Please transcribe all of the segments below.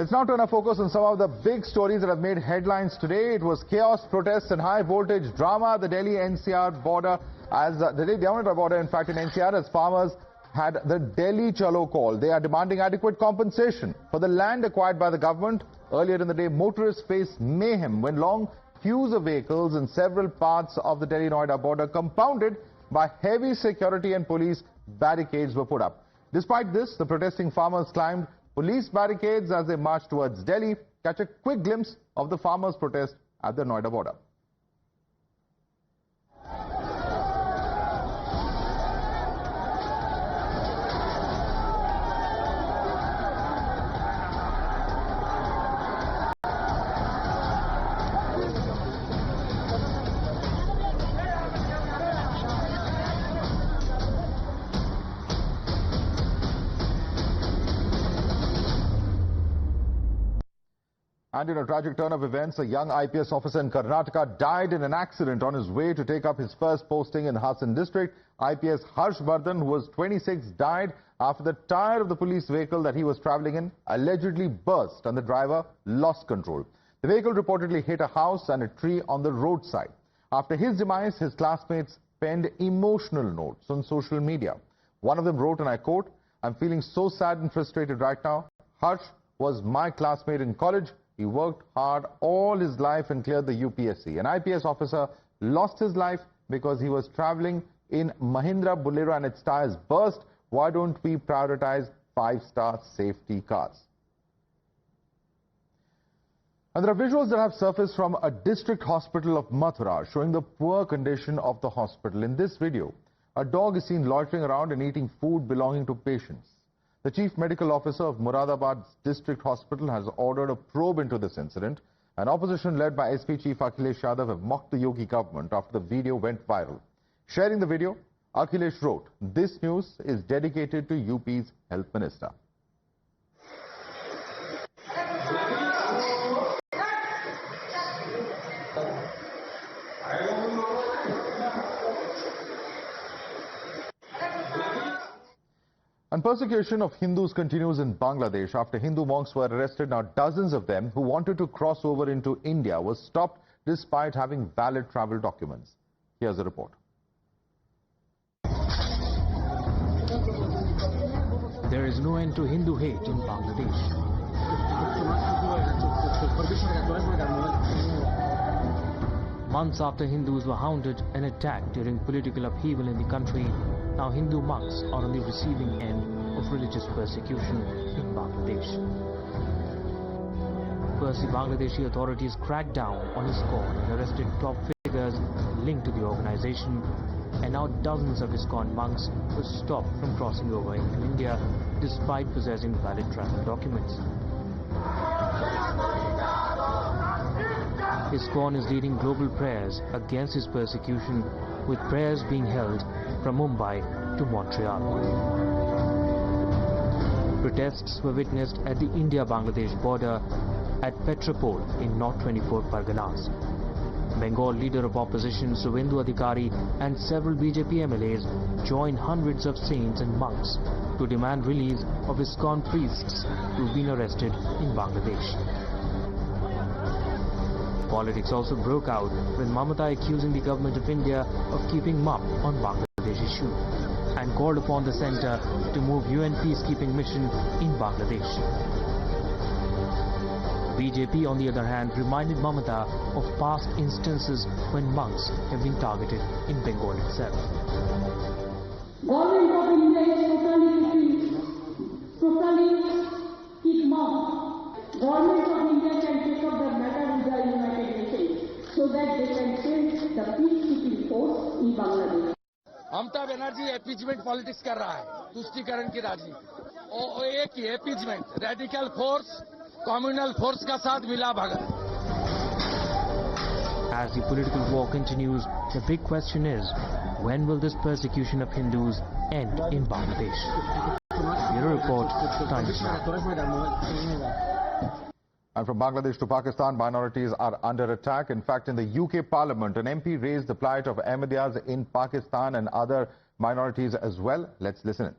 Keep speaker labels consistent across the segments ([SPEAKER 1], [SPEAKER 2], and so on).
[SPEAKER 1] Let's now turn our focus on some of the big stories that have made headlines today. It was chaos, protests and high voltage drama at the Delhi NCR border, in fact in NCR, as farmers had the Delhi Chalo call. They are demanding adequate compensation for the land acquired by the government. Earlier in the day, motorists faced mayhem when long queues of vehicles in several parts of the Delhi-Noida border, compounded by heavy security and police barricades, were put up. Despite this, the protesting farmers climbed police barricades as they marched towards Delhi. Catch a quick glimpse of the farmers' protest at the Noida border. And in a tragic turn of events, a young IPS officer in Karnataka died in an accident on his way to take up his first posting in Hassan district. IPS Harshvardhan, who was 26, died after the tire of the police vehicle that he was travelling in allegedly burst and the driver lost control. The vehicle reportedly hit a house and a tree on the roadside. After his demise, his classmates penned emotional notes on social media. One of them wrote, and I quote, "I'm feeling so sad and frustrated right now. Harsh was my classmate in college. He worked hard all his life and cleared the UPSC. An IPS officer lost his life because he was traveling in Mahindra Bolero and its tires burst. Why don't we prioritize 5-star safety cars?" And there are visuals that have surfaced from a district hospital of Mathura showing the poor condition of the hospital. In this video, a dog is seen loitering around and eating food belonging to patients. The Chief Medical Officer of Moradabad District Hospital has ordered a probe into this incident. An opposition led by SP Chief Akhilesh Yadav have mocked the Yogi government after the video went viral. Sharing the video, Akhilesh wrote, "This news is dedicated to UP's Health Minister." And persecution of Hindus continues in Bangladesh after Hindu monks were arrested. Now dozens of them who wanted to cross over into India were stopped despite having valid travel documents. Here's a report.
[SPEAKER 2] There is no end to Hindu hate in Bangladesh. Months after Hindus were hounded and attacked during political upheaval in the country, now Hindu monks are on the receiving end of religious persecution in Bangladesh. First, the Bangladeshi authorities cracked down on ISKCON and arrested top figures linked to the organization, and now dozens of ISKCON monks were stopped from crossing over into India despite possessing valid travel documents. ISKCON is leading global prayers against his persecution, with prayers being held from Mumbai to Montreal. Protests were witnessed at the India-Bangladesh border at Petropol in North 24 Parganas. Bengal leader of opposition Suvendu Adhikari and several BJP MLAs joined hundreds of saints and monks to demand release of ISKCON priests who've been arrested in Bangladesh. Politics also broke out with Mamata accusing the government of India of keeping mum on Bangladesh issue and called upon the centre to move UN peacekeeping mission in Bangladesh. BJP, on the other hand, reminded Mamata of past instances when monks have been targeted in Bengal itself.
[SPEAKER 3] Government of India is totally keep mum. Government of India can take up the matter with the United Nations so that they can send the peacekeeping force in Bangladesh.
[SPEAKER 4] Mamata Banerjee appeasement politics कर रहा है, तुष्टीकरण की राजनीति, और एक ही appeasement, radical force communal force का साथ मिला भगत.
[SPEAKER 2] As the political war continues, the big question is, when will this persecution of Hindus end in Bangladesh? Bureau Report, Times Now.
[SPEAKER 1] And from Bangladesh to Pakistan, minorities are under attack. In fact, in the UK Parliament, an MP raised the plight of Ahmadiyas in Pakistan and other minorities as well. Let's listen in.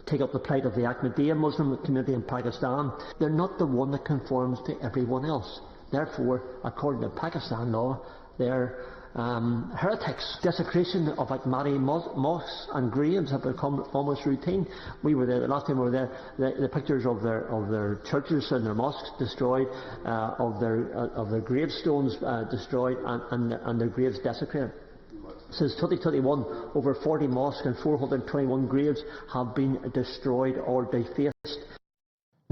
[SPEAKER 5] take up the plight of the Ahmadiyya Muslim community in Pakistan. They're not the one that conforms to everyone else. Therefore, according to Pakistan law, they're heretics. Desecration of Ahmadi mosques and graves have become almost routine. We were there the last time we were there. The pictures of their churches and their mosques destroyed, of their gravestones destroyed, and their graves desecrated. Since 2021, over 40 mosques and 421 graves have been destroyed or defaced.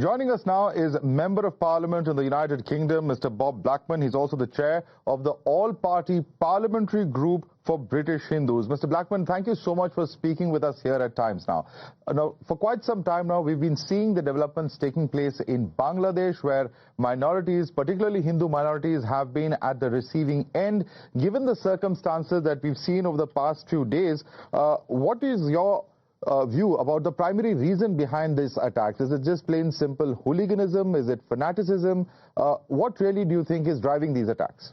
[SPEAKER 1] Joining us now is Member of Parliament in the United Kingdom, Mr. Bob Blackman. He's also the chair of the All-Party Parliamentary Group for British Hindus. Mr. Blackman, thank you so much for speaking with us here at Times Now. Now, for quite some time now, we've been seeing the developments taking place in Bangladesh, where minorities, particularly Hindu minorities, have been at the receiving end. Given the circumstances that we've seen over the past few days, what is your view about the primary reason behind this attack? Is it just plain simple hooliganism? Is it fanaticism? What really do you think is driving these attacks?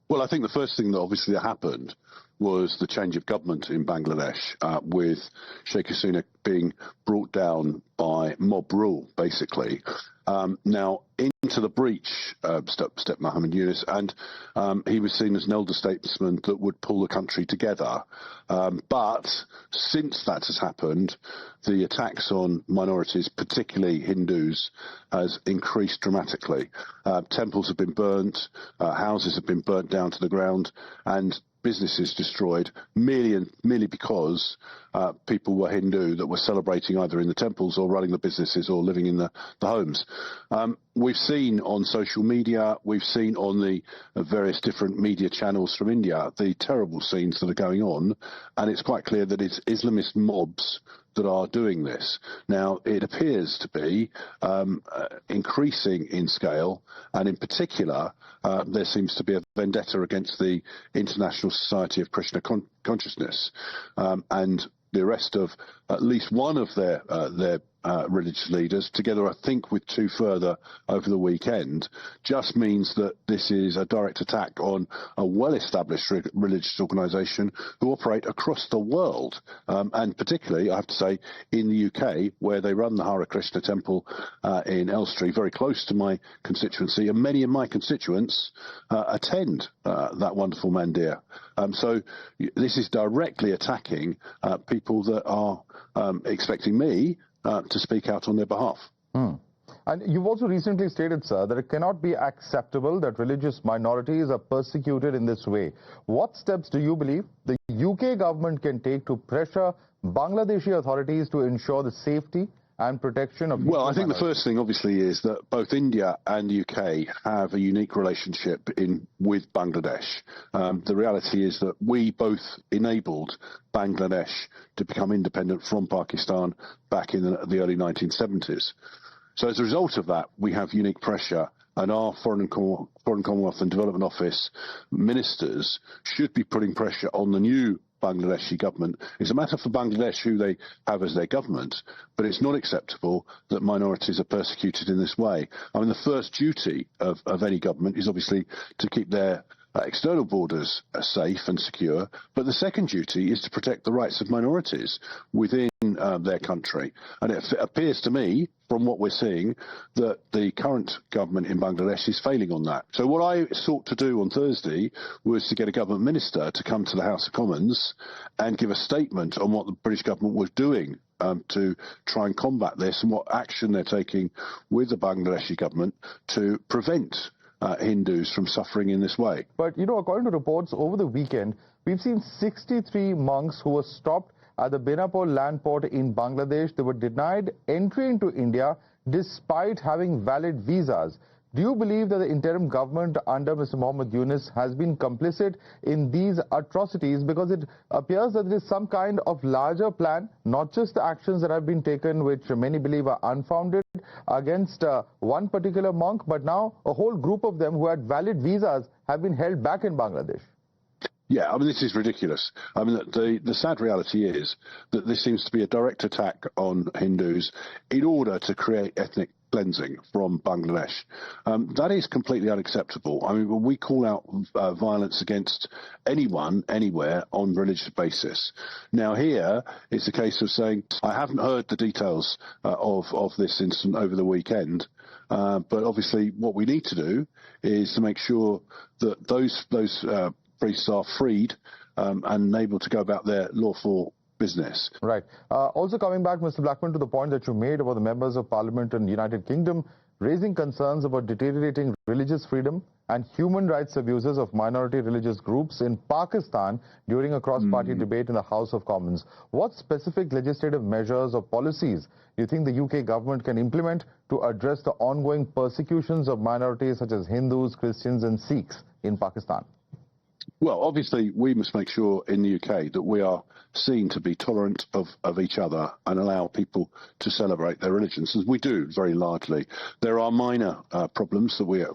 [SPEAKER 6] Well, I think the first thing that obviously happened was the change of government in Bangladesh, with Sheikh Hasina being brought down by mob rule, basically. Now, into the breach stepped Muhammad Yunus, and he was seen as an elder statesman that would pull the country together. But since that has happened, the attacks on minorities, particularly Hindus, has increased dramatically. Temples have been burnt, houses have been burnt down to the ground, and businesses destroyed merely because people were Hindu that were celebrating either in the temples or running the businesses or living in the homes. We've seen on social media, we've seen on the various different media channels from India the terrible scenes that are going on, and it's quite clear that it's Islamist mobs that are doing this. Now, it appears to be increasing in scale, and in particular, there seems to be a vendetta against the International Society of Krishna Consciousness, and the arrest of at least one of their religious leaders, together I think with two further over the weekend, just means that this is a direct attack on a well-established religious organisation who operate across the world, and particularly, I have to say, in the UK, where they run the Hare Krishna temple in Elstree, very close to my constituency, and many of my constituents attend that wonderful mandir. So this is directly attacking people that are expecting me to speak out on their behalf.
[SPEAKER 1] And you've also recently stated, sir, that it cannot be acceptable that religious minorities are persecuted in this way. What steps do you believe the UK government can take to pressure Bangladeshi authorities to ensure the safety and protection of
[SPEAKER 6] Well, I think the first thing, obviously, is that both India and the UK have a unique relationship with Bangladesh. The reality is that we both enabled Bangladesh to become independent from Pakistan back in the early 1970s. So as a result of that, we have unique pressure, and our Foreign Commonwealth and Development Office ministers should be putting pressure on the new Bangladeshi government. It's a matter for Bangladesh who they have as their government, but it's not acceptable that minorities are persecuted in this way. I mean, the first duty of any government is obviously to keep their external borders safe and secure, but the second duty is to protect the rights of minorities within their country. And it appears to me, from what we're seeing, that the current government in Bangladesh is failing on that. So what I sought to do on Thursday was to get a government minister to come to the House of Commons and give a statement on what the British government was doing to try and combat this, and what action they're taking with the Bangladeshi government to prevent Hindus from suffering in this way.
[SPEAKER 1] But, you know, according to reports over the weekend, we've seen 63 monks who were stopped at the Benapur land port in Bangladesh. They were denied entry into India despite having valid visas. Do you believe that the interim government under Mr. Muhammad Yunus has been complicit in these atrocities? Because it appears that there is some kind of larger plan, not just the actions that have been taken, which many believe are unfounded, against one particular monk, but now a whole group of them who had valid visas have been held back in Bangladesh.
[SPEAKER 6] Yeah, I mean, this is ridiculous. I mean, the sad reality is that this seems to be a direct attack on Hindus in order to create ethnic cleansing from Bangladesh. That is completely unacceptable. I mean, we call out violence against anyone, anywhere, on religious basis. Now here, it's a case of saying, I haven't heard the details of this incident over the weekend, but obviously what we need to do is to make sure that those priests are freed and able to go about their lawful business.
[SPEAKER 1] Right. Also coming back, Mr. Blackman, to the point that you made about the members of parliament in the United Kingdom raising concerns about deteriorating religious freedom and human rights abuses of minority religious groups in Pakistan during a cross-party debate in the House of Commons. What specific legislative measures or policies do you think the UK government can implement to address the ongoing persecutions of minorities such as Hindus, Christians and Sikhs in Pakistan?
[SPEAKER 6] Well, obviously, we must make sure in the UK that we are seen to be tolerant of each other and allow people to celebrate their religions, as we do very largely. There are minor problems that we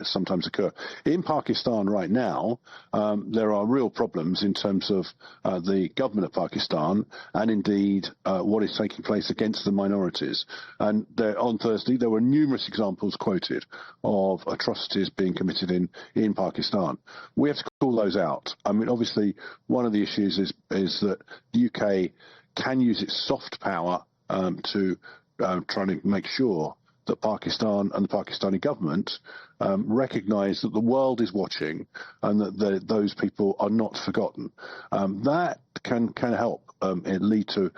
[SPEAKER 6] sometimes occur. In Pakistan right now, there are real problems in terms of the government of Pakistan and indeed what is taking place against the minorities. And on Thursday, there were numerous examples quoted of atrocities being committed in Pakistan. We have to call those out. I mean, obviously, one of the issues is that the UK can use its soft power to try to make sure that Pakistan and the Pakistani government recognise that the world is watching and that those people are not forgotten. That can help lead to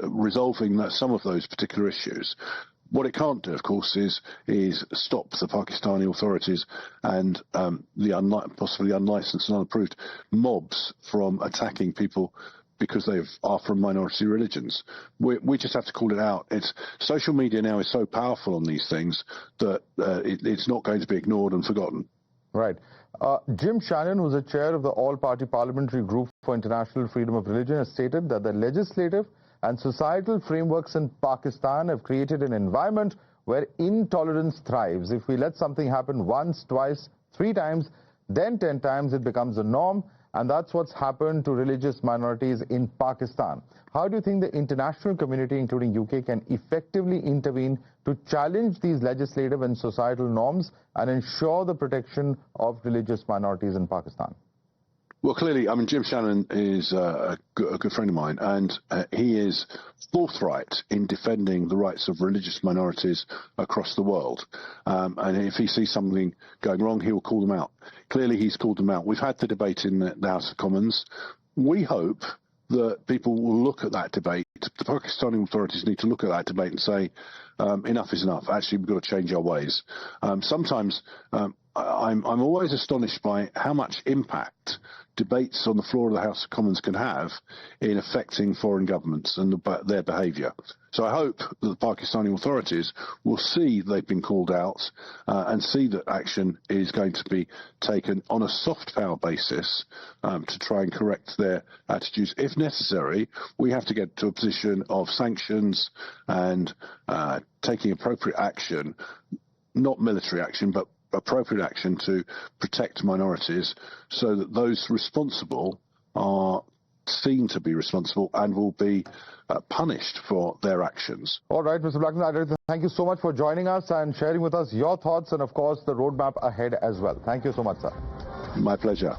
[SPEAKER 6] resolving some of those particular issues. What it can't do, of course, is stop the Pakistani authorities and the possibly unlicensed and unapproved mobs from attacking people because they are from minority religions. We just have to call it out. Social media now is so powerful on these things that it's not going to be ignored and forgotten.
[SPEAKER 1] Right. Jim Shannon, who's the chair of the All-Party Parliamentary Group for International Freedom of Religion, has stated that the legislative and societal frameworks in Pakistan have created an environment where intolerance thrives. If we let something happen once, twice, 3 times, then 10 times, it becomes the norm. And that's what's happened to religious minorities in Pakistan. How do you think the international community, including UK, can effectively intervene to challenge these legislative and societal norms and ensure the protection of religious minorities in Pakistan?
[SPEAKER 6] Well, clearly, I mean, Jim Shannon is a good friend of mine, and he is forthright in defending the rights of religious minorities across the world. And if he sees something going wrong, he will call them out. Clearly, he's called them out. We've had the debate in the House of Commons. We hope that people will look at that debate. The Pakistani authorities need to look at that debate and say, enough is enough. Actually, we've got to change our ways. Sometimes I'm always astonished by how much impact debates on the floor of the House of Commons can have in affecting foreign governments and their behaviour. So I hope that the Pakistani authorities will see they've been called out and see that action is going to be taken on a soft power basis to try and correct their attitudes. If necessary, we have to get to a position of sanctions and taking appropriate action, not military action, but appropriate action to protect minorities so that those responsible are seen to be responsible and will be punished for their actions.
[SPEAKER 1] All right, Mr. Blackman, thank you so much for joining us and sharing with us your thoughts and, of course, the roadmap ahead as well. Thank you so much, sir.
[SPEAKER 6] My pleasure.